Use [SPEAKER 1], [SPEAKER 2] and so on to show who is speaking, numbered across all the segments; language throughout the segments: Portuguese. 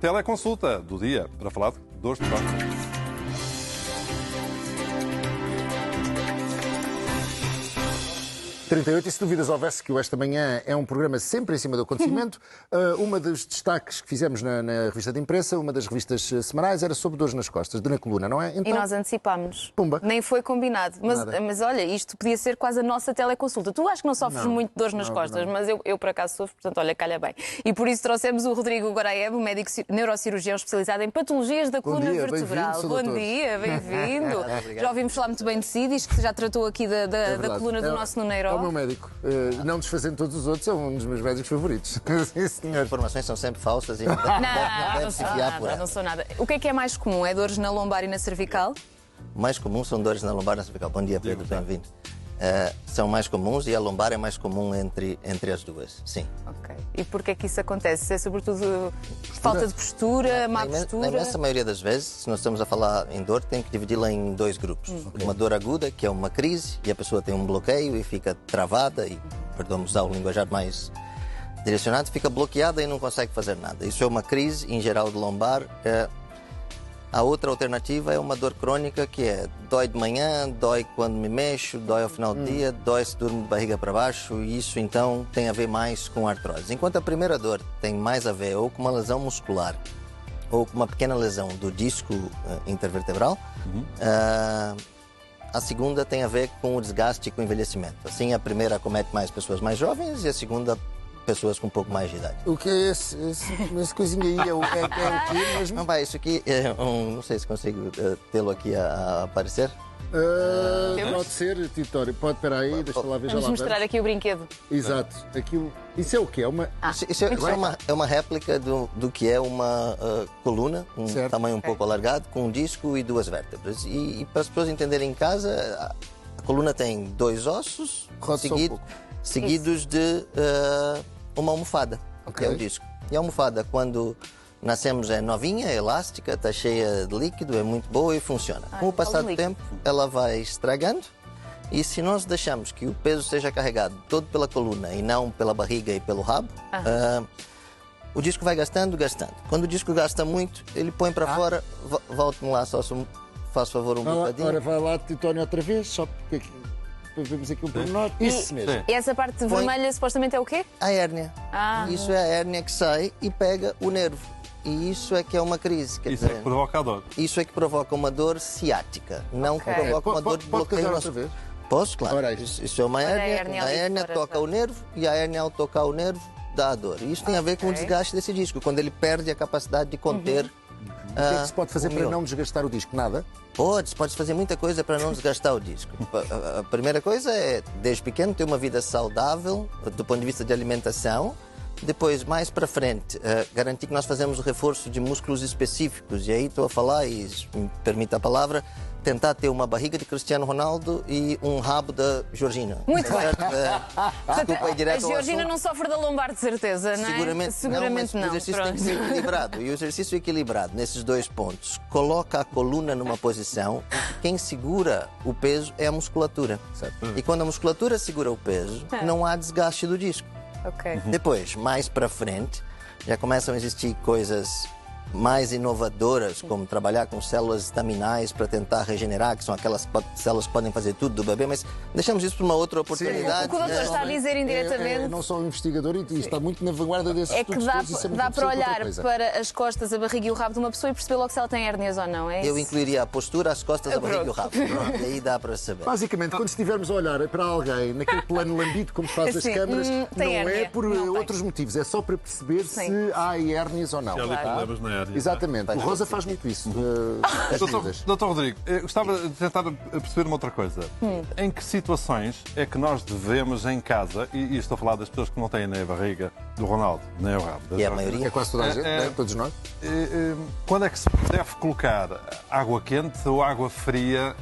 [SPEAKER 1] teleconsulta do dia para falar de dores de costas.
[SPEAKER 2] 38, e se dúvidas houvesse que o Esta Manhã é um programa sempre em cima do acontecimento, uma dos destaques que fizemos na revista de imprensa, uma das revistas semanais, era sobre dores nas costas, na coluna, não é?
[SPEAKER 3] Então, e nós antecipámos-nos.
[SPEAKER 2] Pumba.
[SPEAKER 3] Nem foi combinado. Mas olha, isto podia ser quase a nossa teleconsulta. Tu acho que não sofres muito de dores nas costas, mas eu por acaso sofro, portanto, olha, calha bem. E por isso trouxemos o Rodrigo Goraev, um médico neurocirurgião especializado em patologias da coluna vertebral. Bom dia, bem-vindo. Já ouvimos falar muito bem de si, diz que já tratou aqui da coluna do nosso Nuneiro.
[SPEAKER 2] É o meu médico. Não desfazendo todos os outros, é um dos meus médicos favoritos. Sim, senhor.
[SPEAKER 4] As informações são sempre falsas e não deve se fiar por ela.
[SPEAKER 3] Não sou nada. O que é mais comum? É dores na lombar e na cervical?
[SPEAKER 4] O mais comum são dores na lombar e na cervical. Bom dia, Pedro, bem-vindo. São mais comuns e a lombar é mais comum entre as duas, sim.
[SPEAKER 3] Ok. E porquê é que isso acontece? É sobretudo falta de postura, má postura?
[SPEAKER 4] Na imensa maioria das vezes, se nós estamos a falar em dor, tem que dividi-la em dois grupos. Uma dor aguda, que é uma crise, e a pessoa tem um bloqueio e fica travada, e, perdão, usar o linguajar mais direcionado, fica bloqueada e não consegue fazer nada. Isso é uma crise, em geral, de lombar. A outra alternativa é uma dor crônica, que é dói de manhã, dói quando me mexo, dói ao final do dia, dói se durmo de barriga para baixo, e isso então tem a ver mais com artrose. Enquanto a primeira dor tem mais a ver ou com uma lesão muscular ou com uma pequena lesão do disco intervertebral, a segunda tem a ver com o desgaste e com o envelhecimento. Assim, a primeira acomete mais pessoas mais jovens e a segunda pessoas com um pouco mais de idade.
[SPEAKER 2] O que é esse coisinho aí? É o que mesmo?
[SPEAKER 4] Não, isso aqui é não sei se consigo tê-lo aqui a aparecer.
[SPEAKER 2] Pode ser, Titório. Pode, espera aí, deixa lá ver.
[SPEAKER 3] Vamos mostrar aqui o brinquedo.
[SPEAKER 2] Exato. Isso é o quê?
[SPEAKER 4] Isso é uma réplica do que é uma coluna, tamanho um pouco alargado, com um disco e duas vértebras. E para as pessoas entenderem em casa, a coluna tem dois ossos seguidos de uma almofada, que é o disco. E a almofada, quando nascemos, é novinha, é elástica, está cheia de líquido, é muito boa e funciona. Com o passar do tempo, ela vai estragando, e se nós deixamos que o peso seja carregado todo pela coluna e não pela barriga e pelo rabo, o disco vai gastando. Quando o disco gasta muito, ele põe para fora. Volte-me lá, só se faz favor um bocadinho.
[SPEAKER 2] Agora vai lá, Titónio, outra vez, só porque vemos aqui um pormenor. Isso mesmo.
[SPEAKER 3] E essa parte vermelha supostamente é o quê?
[SPEAKER 4] A hérnia. Isso é a hérnia que sai e pega o nervo. E isso é que é uma crise.
[SPEAKER 1] Isso é que provoca a dor.
[SPEAKER 4] Isso é que provoca uma dor ciática. Não que provoca uma dor de bloqueio.
[SPEAKER 2] Outra vez?
[SPEAKER 4] Posso, claro. Isso é uma hérnia. A hérnia toca o nervo e a hérnia, ao tocar o nervo, dá a dor. E isso tem a ver com o desgaste desse disco, quando ele perde a capacidade de conter.
[SPEAKER 2] O que é que se pode fazer para não desgastar o disco? Nada?
[SPEAKER 4] Pode fazer muita coisa para não desgastar o disco. A primeira coisa é, desde pequeno, ter uma vida saudável, do ponto de vista de alimentação. Depois, mais para frente, garantir que nós fazemos o reforço de músculos específicos. E aí estou a falar, e me permite a palavra, tentar ter uma barriga de Cristiano Ronaldo e um rabo da Georgina.
[SPEAKER 3] Muito bem.
[SPEAKER 4] Desculpa, direto
[SPEAKER 3] a Georgina não sofre da lombar, de certeza, não é?
[SPEAKER 4] Seguramente não. O exercício tem que ser equilibrado. E o exercício equilibrado nesses dois pontos coloca a coluna numa posição em que quem segura o peso é a musculatura. Certo. E quando a musculatura segura o peso, não há desgaste do disco. Depois, mais para frente, já começam a existir coisas mais inovadoras, como trabalhar com células estaminais para tentar regenerar, que são aquelas células que podem fazer tudo do bebê, mas deixamos isso para uma outra oportunidade.
[SPEAKER 3] O que o doutor está a dizer indiretamente...
[SPEAKER 2] não sou um investigador e está muito na vanguarda desses estudos.
[SPEAKER 3] É que dá para olhar para as costas, a barriga e o rabo de uma pessoa e perceber logo se ela tem hérnias ou não, é isso?
[SPEAKER 4] Eu incluiria a postura, as costas, a barriga e o rabo. E aí dá para saber.
[SPEAKER 2] Basicamente, quando estivermos a olhar para alguém naquele plano lambido, como faz as câmaras, não é por outros motivos, é só para perceber se há hérnias ou não.
[SPEAKER 1] Se há problemas na hérnia.
[SPEAKER 2] Exatamente. O Rosa faz muito isso.
[SPEAKER 1] Doutor Rodrigo, eu gostava de tentar perceber uma outra coisa. Em que situações é que nós devemos, em casa, e estou a falar das pessoas que não têm nem a barriga do Ronaldo, nem o rabo.
[SPEAKER 4] E a maioria?
[SPEAKER 2] É quase toda a gente, todos nós.
[SPEAKER 1] Quando é que se deve colocar água quente ou água fria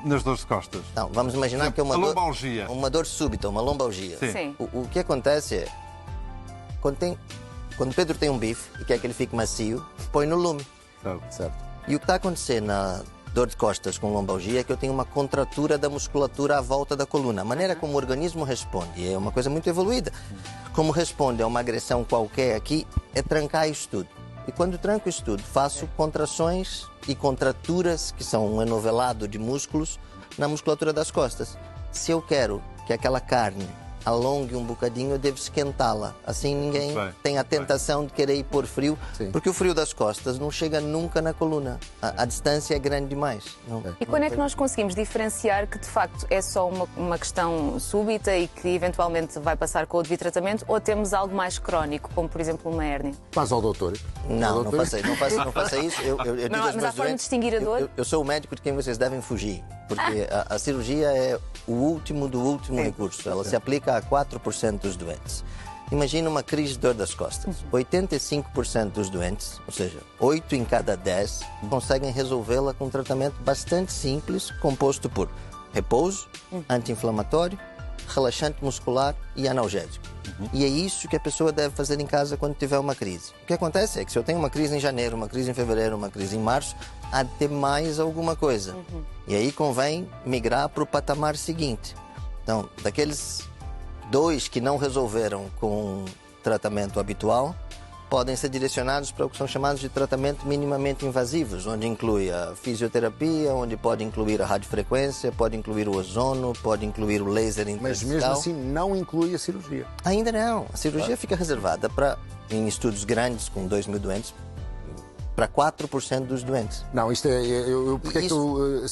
[SPEAKER 1] nas dores de costas?
[SPEAKER 4] Não, vamos imaginar que é uma dor súbita, uma lombalgia.
[SPEAKER 3] Sim.
[SPEAKER 4] O que acontece é, quando Pedro tem um bife e quer que ele fique macio, põe no lume.
[SPEAKER 2] Certo.
[SPEAKER 4] E o que está a acontecer na dor de costas com lombalgia é que eu tenho uma contratura da musculatura à volta da coluna. A maneira como o organismo responde é uma coisa muito evoluída. Como responde a uma agressão qualquer aqui, é trancar isto tudo. E quando tranco isso tudo, faço contrações e contraturas, que são um enovelado de músculos, na musculatura das costas. Se eu quero que aquela carne alongue um bocadinho, eu devo esquentá-la. Assim ninguém tem a tentação de querer ir pôr frio, porque o frio das costas não chega nunca na coluna. A distância é grande demais.
[SPEAKER 3] E quando é que nós conseguimos diferenciar que de facto é só uma questão súbita e que eventualmente vai passar com o devido tratamento, ou temos algo mais crónico, como por exemplo uma hérnia?
[SPEAKER 2] Faz ao doutor.
[SPEAKER 4] Não faça isso. Eu digo
[SPEAKER 3] Não,
[SPEAKER 4] aos
[SPEAKER 3] mas há
[SPEAKER 4] meus
[SPEAKER 3] forma de
[SPEAKER 4] doentes,
[SPEAKER 3] distinguir a dor?
[SPEAKER 4] eu sou o médico de quem vocês devem fugir, porque a cirurgia é o último do último recurso. Ela se aplica a 4% dos doentes. Imagina uma crise de dor das costas. 85% dos doentes, ou seja, 8 em cada 10, conseguem resolvê-la com um tratamento bastante simples, composto por repouso, anti-inflamatório, relaxante muscular e analgésico. E é isso que a pessoa deve fazer em casa quando tiver uma crise. O que acontece é que se eu tenho uma crise em janeiro, uma crise em fevereiro, uma crise em março, há de ter mais alguma coisa. E aí convém migrar para o patamar seguinte. Então, daqueles 2 que não resolveram com tratamento habitual, podem ser direcionados para o que são chamados de tratamento minimamente invasivos, onde inclui a fisioterapia, onde pode incluir a radiofrequência, pode incluir o ozono, pode incluir o laser
[SPEAKER 2] Mas
[SPEAKER 4] interdigital.
[SPEAKER 2] mesmo assim não inclui a cirurgia.
[SPEAKER 4] Ainda não. A cirurgia fica reservada para, em estudos grandes com 2.000 doentes, para 4% dos doentes.
[SPEAKER 2] Não, isto é. Porquê é que eu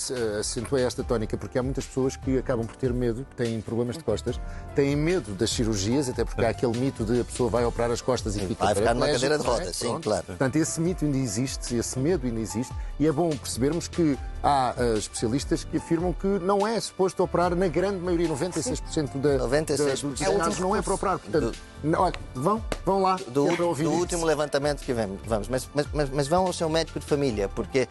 [SPEAKER 2] acentuei esta tónica? Porque há muitas pessoas que acabam por ter medo, têm problemas de costas, têm medo das cirurgias, até porque há aquele mito de a pessoa vai operar as costas e fica
[SPEAKER 4] Vai ficar numa
[SPEAKER 2] paraplégico,
[SPEAKER 4] cadeira de
[SPEAKER 2] não é?
[SPEAKER 4] rodas, sim,
[SPEAKER 2] Pronto.
[SPEAKER 4] claro.
[SPEAKER 2] Portanto, esse mito ainda existe, esse medo ainda existe, e é bom percebermos que há especialistas que afirmam que não é suposto operar na grande maioria, 96%
[SPEAKER 4] 96%.
[SPEAKER 2] dos casos não é para operar. Portanto, olha, vão lá.
[SPEAKER 4] Do
[SPEAKER 2] que é para ouvir isso.
[SPEAKER 4] último levantamento que vamos. Mas vão ao seu médico de família, porque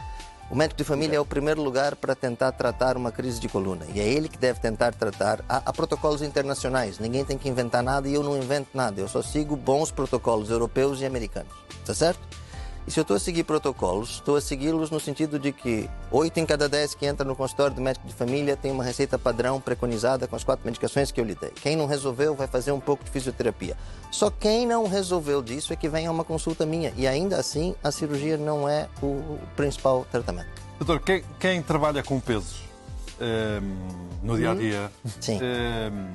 [SPEAKER 4] o médico de família é o primeiro lugar para tentar tratar uma crise de coluna. E é ele que deve tentar tratar. Há protocolos internacionais. Ninguém tem que inventar nada e eu não invento nada. Eu só sigo bons protocolos europeus e americanos. Está certo? E se eu estou a seguir protocolos, estou a segui-los no sentido de que 8 em cada 10 que entra no consultório do médico de família tem uma receita padrão preconizada com as 4 medicações que eu lhe dei. Quem não resolveu vai fazer um pouco de fisioterapia. Só quem não resolveu disso é que vem a uma consulta minha. E ainda assim, a cirurgia não é o principal tratamento.
[SPEAKER 1] Doutor, quem trabalha com pesos no dia a dia,
[SPEAKER 4] Sim.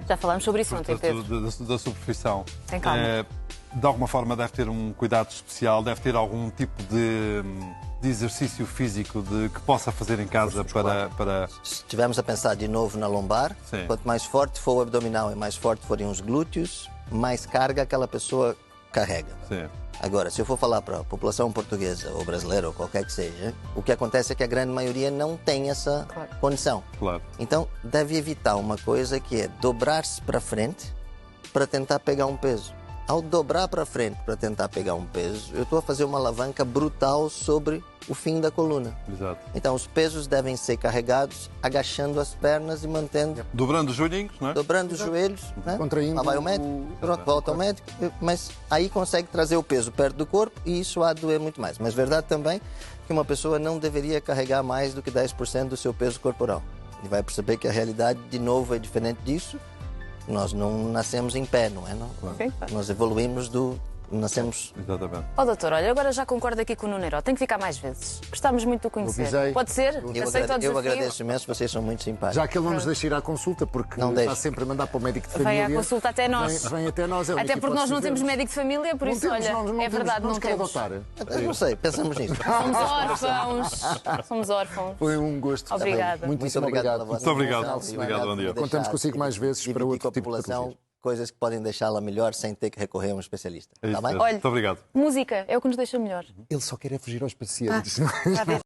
[SPEAKER 3] Já falámos sobre isso ontem, Pedro.
[SPEAKER 1] da sua profissão,
[SPEAKER 3] Tem calma.
[SPEAKER 1] de alguma forma deve ter um cuidado especial, deve ter algum tipo de exercício físico que possa fazer em casa para...
[SPEAKER 4] Se estivermos a pensar de novo na lombar,
[SPEAKER 1] Sim.
[SPEAKER 4] quanto mais forte for o abdominal e mais forte forem os glúteos, mais carga aquela pessoa carrega.
[SPEAKER 1] Sim.
[SPEAKER 4] Agora, se eu for falar para a população portuguesa ou brasileira ou qualquer que seja, o que acontece é que a grande maioria não tem essa condição.
[SPEAKER 1] Claro.
[SPEAKER 4] Então, deve evitar uma coisa que é dobrar-se para frente para tentar pegar um peso. Ao dobrar para frente para tentar pegar um peso, eu estou a fazer uma alavanca brutal sobre o fim da coluna.
[SPEAKER 1] Exato.
[SPEAKER 4] Então, os pesos devem ser carregados agachando as pernas e mantendo...
[SPEAKER 1] Dobrando os joelhinhos, não é?
[SPEAKER 4] Dobrando os joelhos, né?
[SPEAKER 2] Contraindo
[SPEAKER 4] Lá vai o médico, pronto, volta ao médico, mas aí consegue trazer o peso perto do corpo e isso há de doer muito mais. Mas verdade também que uma pessoa não deveria carregar mais do que 10% do seu peso corporal. E vai perceber que a realidade, de novo, é diferente disso. Nós não nascemos em pé, não é? Não?
[SPEAKER 3] Sim.
[SPEAKER 4] Nós evoluímos nascemos...
[SPEAKER 1] Exatamente.
[SPEAKER 3] Doutor, olha, agora já concordo aqui com o Nuno Neiro. Tem que ficar mais vezes. Gostámos muito de o conhecer.
[SPEAKER 2] avisei.
[SPEAKER 3] Pode ser? Aceita o desafio?
[SPEAKER 4] Eu agradeço imenso, vocês são muito simpáticos.
[SPEAKER 2] Já que ele não nos deixa ir à consulta, porque
[SPEAKER 4] Não
[SPEAKER 2] está
[SPEAKER 4] deixa.
[SPEAKER 2] sempre a mandar para o médico de
[SPEAKER 3] Vem
[SPEAKER 2] família.
[SPEAKER 3] à consulta até nós.
[SPEAKER 2] Vem até nós. É a única
[SPEAKER 3] Até porque nós
[SPEAKER 2] hipótese
[SPEAKER 3] não
[SPEAKER 2] que
[SPEAKER 3] temos
[SPEAKER 2] temos.
[SPEAKER 3] médico de família, por
[SPEAKER 2] Não
[SPEAKER 3] isso,
[SPEAKER 2] temos,
[SPEAKER 3] olha,
[SPEAKER 2] não
[SPEAKER 3] é verdade,
[SPEAKER 2] não
[SPEAKER 3] não
[SPEAKER 2] nos quer
[SPEAKER 3] temos.
[SPEAKER 2] adotar.
[SPEAKER 4] Eu não sei, pensamos nisso.
[SPEAKER 3] Somos órfãos. Somos órfãos.
[SPEAKER 2] Foi um gosto.
[SPEAKER 3] Obrigada.
[SPEAKER 2] Muitíssimo
[SPEAKER 4] Muito
[SPEAKER 2] obrigado.
[SPEAKER 4] pela vossa
[SPEAKER 1] Muito obrigado.
[SPEAKER 4] atenção.
[SPEAKER 1] Obrigado, bom dia.
[SPEAKER 2] Contamos consigo mais vezes para
[SPEAKER 4] Dividir
[SPEAKER 2] outro
[SPEAKER 4] com a
[SPEAKER 2] tipo de
[SPEAKER 4] população
[SPEAKER 2] patologia.
[SPEAKER 4] coisas que podem deixá-la melhor sem ter que recorrer a um especialista.
[SPEAKER 1] É
[SPEAKER 4] Está
[SPEAKER 1] isso
[SPEAKER 4] bem?
[SPEAKER 1] mesmo. Muito obrigado.
[SPEAKER 3] Música é o que nos deixa melhor.
[SPEAKER 2] Ele só quer é fugir aos pacientes.
[SPEAKER 3] Já vês?